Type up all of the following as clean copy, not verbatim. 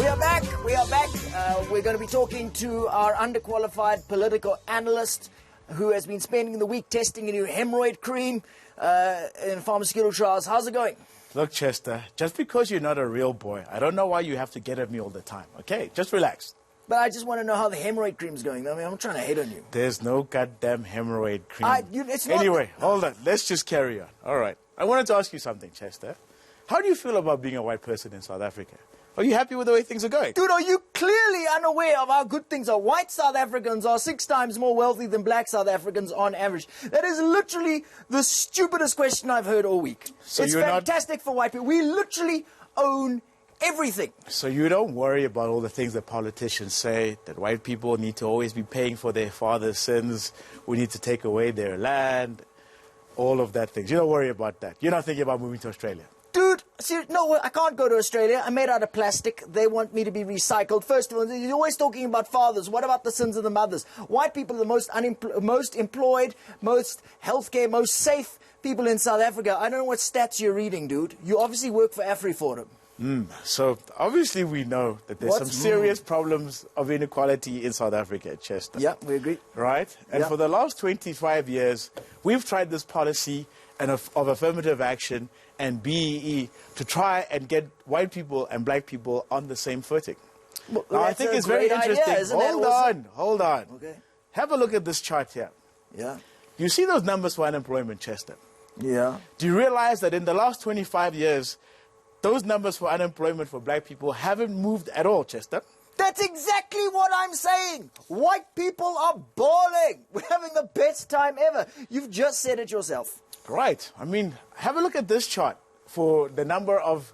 We are back. We're going to be talking to our underqualified political analyst who has been spending the week testing a new hemorrhoid cream in pharmaceutical trials. How's it going? Look, Chester, just because you're not a real boy, I don't know why you have to get at me all the time, okay? Just relax. But I just want to know how the hemorrhoid cream's going. I mean, I'm trying to hate on you. There's no goddamn hemorrhoid cream. It's not. Anyway, hold on. Let's just carry on. All right. I wanted to ask you something, Chester. How do you feel about being a white person in South Africa? Are you happy with the way things are going? Dude, are you clearly unaware of how good things are? White South Africans are 6 times more wealthy than black South Africans on average. That is literally the stupidest question I've heard all week. So it's fantastic for white people. We literally own everything. So you don't worry about all the things that politicians say, that white people need to always be paying for their father's sins, we need to take away their land, all of that things. You don't worry about that. You're not thinking about moving to Australia. Dude, no, I can't go to Australia. I'm made out of plastic. They want me to be recycled. First of all, you're always talking about fathers. What about the sins of the mothers? White people are the most employed, most healthcare, most safe people in South Africa. I don't know what stats you're reading, dude. You obviously work for AfriForum. So obviously we know that there's some serious problems of inequality in South Africa, Chester. Yeah, we agree. Right? And for the last 25 years, we've tried this policy of affirmative action and BEE to try and get white people and black people on the same footing. Well, now, I think it's very interesting. Hold on. Okay. Have a look at this chart here. Yeah. You see those numbers for unemployment, Chester? Yeah. Do you realize that in the last 25 years, those numbers for unemployment for black people haven't moved at all, Chester? That's exactly what I'm saying. White people are balling. We're having the best time ever. You've just said it yourself. Right. I mean, have a look at this chart for the number of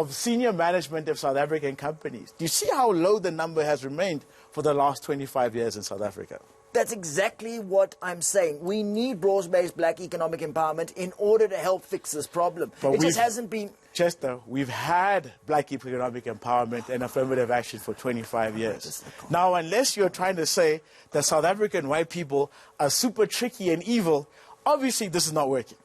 senior management of South African companies. Do you see how low the number has remained for the last 25 years in South Africa? That's exactly what I'm saying. We need broad-based black economic empowerment in order to help fix this problem. But it just hasn't been... Chester, we've had black economic empowerment and affirmative action for 25 years. Now, unless you're trying to say that South African white people are super tricky and evil, obviously this is not working.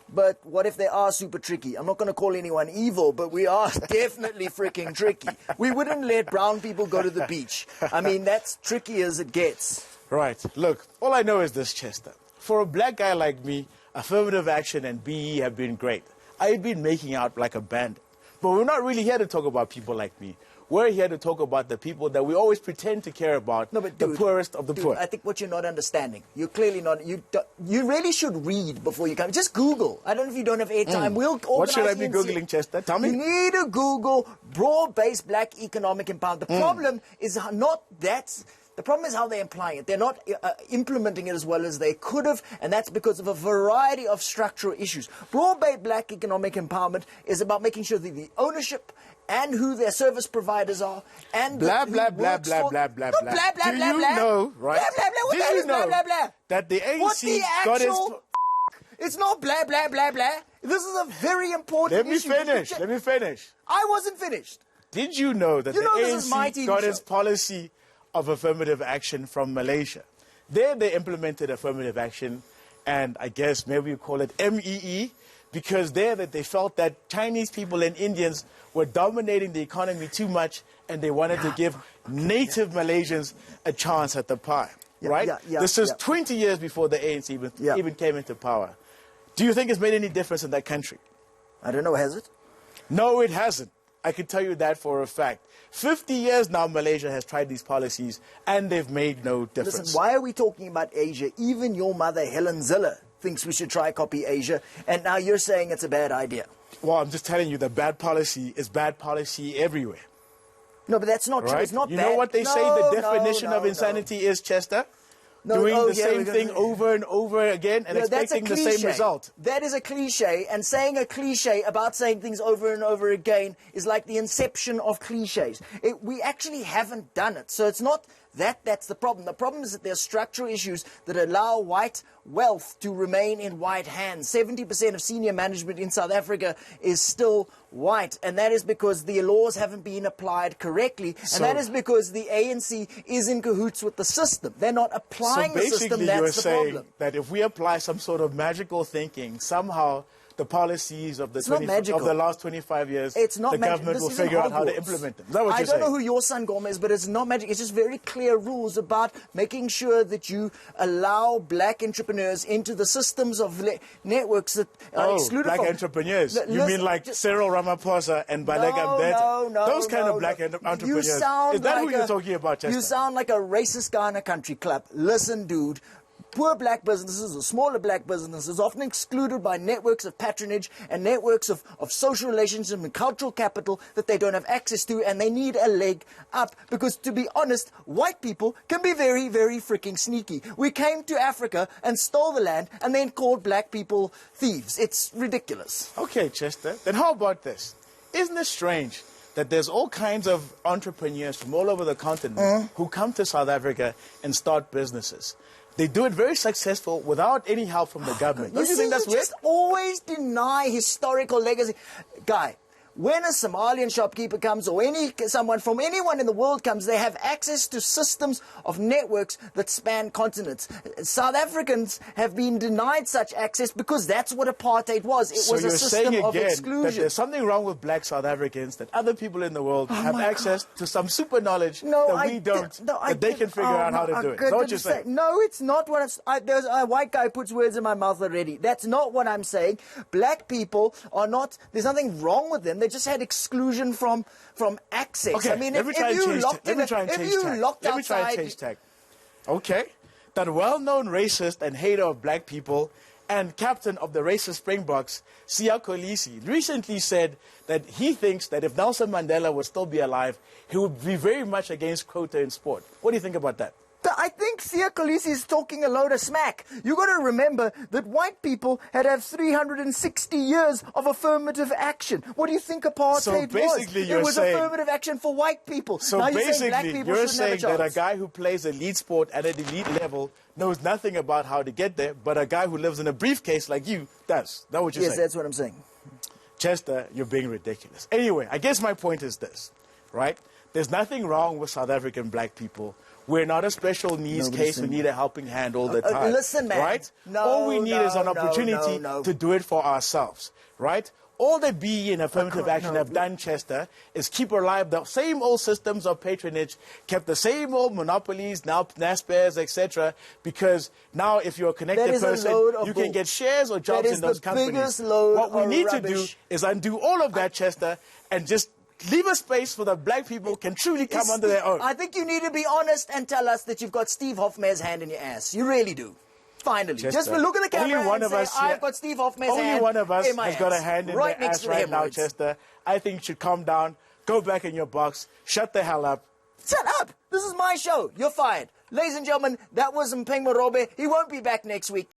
But what if they are super tricky? I'm not going to call anyone evil, but we are definitely freaking tricky. We wouldn't let brown people go to the beach. I mean, that's tricky as it gets. Right. Look, all I know is this, Chester. For a black guy like me, affirmative action and BE have been great. I've been making out like a bandit. But we're not really here to talk about people like me. We're here to talk about the people that we always pretend to care about, the poorest of the poor. I think what you're not understanding, you're clearly not, you really should read before you come. Just Google. I don't know if you don't have airtime. We'll What should I be Googling, Chester? Tell me. You need to Google broad-based black economic empowerment. The problem is not that... The problem is how they're applying it. They're not implementing it as well as they could have, and that's because of a variety of structural issues. Broad-based black economic empowerment is about making sure that the ownership and who their service providers are, and blah blah blah blah blah blah blah. Do you know, right? Blah blah blah. What the hell is blah blah blah? That the ANC got its... It's not blah blah blah blah. This is a very important issue. Let me finish. I wasn't finished. Did you know that the ANC got its show. policy of affirmative action from Malaysia? There they implemented affirmative action, and I guess maybe you call it MEE, because there that they felt that Chinese people and Indians were dominating the economy too much, and they wanted to give native Malaysians a chance at the pie, right? This is 20 years before the ANC even came into power. Do you think it's made any difference in that country? I don't know, has it? No, it hasn't. I can tell you that for a fact. 50 years now Malaysia has tried these policies and they've made no difference. Listen, why are we talking about Asia? Even your mother, Helen Ziller, thinks we should try copy Asia, and now you're saying it's a bad idea. Well, I'm just telling you that bad policy is bad policy everywhere. No, but that's not true. It's not bad. You know what they say the definition of insanity is, Chester? Doing the same thing over and over again and expecting the same result. That is a cliche, and saying a cliche about saying things over and over again is like the inception of cliches. We actually haven't done it, so it's not that's the problem. The problem is that there are structural issues that allow white wealth to remain in white hands. 70% of senior management in South Africa is still white, and that is because the laws haven't been applied correctly, and that is because the ANC is in cahoots with the system. They're not applying the system. So basically you're saying that if we apply some sort of magical thinking, somehow the policies of the, not magical. of the last 25 years, It's not the magic. government This will isn't figure out how to Hogwarts. implement them. Is that what I you're don't saying? know who your son Goma is, but it's not magic. It's just very clear rules about making sure that you allow black entrepreneurs into the systems of networks that are excluded black from... entrepreneurs. You Listen, mean like just- Cyril Ramaphosa and Baleka Mbete? Those kind of black entrepreneurs. You sound Is that like who you're talking about, Chester? You sound like a racist guy in a country club. Listen, dude. Poor black businesses or smaller black businesses often excluded by networks of patronage and networks of social relationships and cultural capital that they don't have access to, and they need a leg up because, to be honest, white people can be very, very freaking sneaky. We came to Africa and stole the land and then called black people thieves. It's ridiculous. Okay, Chester. Then how about this? Isn't it strange that there's all kinds of entrepreneurs from all over the continent who come to South Africa and start businesses? They do it very successful without any help from the government. Don't you think that's weird? Just always deny historical legacy. Guy, when a Somalian shopkeeper comes or someone from anyone in the world comes, they have access to systems of networks that span continents. South Africans have been denied such access because that's what apartheid was. It was a system of that exclusion. there's something wrong with black South Africans, that other people in the world have access to some super knowledge that we don't, that they can figure out how to do it. Is that what you're saying? No, it's not what there's a white guy puts words in my mouth already. That's not what I'm saying. Black people are not, there's nothing wrong with them. They just had exclusion from access. Okay, I mean, let me try and change tag. Okay, that well-known racist and hater of black people and captain of the racist Springboks, Siya Kolisi, recently said that he thinks that if Nelson Mandela would still be alive, he would be very much against quota in sport. What do you think about that? I think Siya Kolisi is talking a load of smack. You got to remember that white people had 360 years of affirmative action. What do you think apartheid was? It was affirmative action for white people. So now basically, you're saying that a guy who plays elite sport at an elite level knows nothing about how to get there, but a guy who lives in a briefcase like you does. Is that what you're saying? Yes, that's what I'm saying. Chester, you're being ridiculous. Anyway, I guess my point is this, right? There's nothing wrong with South African black people. We're not a special needs case who need a helping hand all the time. Listen, man. Right? No, all we need is an opportunity no. to do it for ourselves. Right? All the BE and Affirmative Action have done, Chester, is keep alive the same old systems of patronage, kept the same old monopolies, now NASPERS, etc. Because now if you're a connected person, you can get shares or jobs in those companies. What we need to do is undo all of that, Chester, and just leave a space for the black people can truly come under their own. I think you need to be honest and tell us that you've got Steve Hofmeer's hand in your ass. You really do. Finally. Chester, just look at the camera and say, I've got Steve Hofmeer's hand Only one of us in my has ass. got a hand in right the next ass to right now, hemorrhoids. Chester. I think you should calm down, go back in your box, shut the hell up. Shut up! This is my show. You're fired. Ladies and gentlemen, that was Mpheng. He won't be back next week.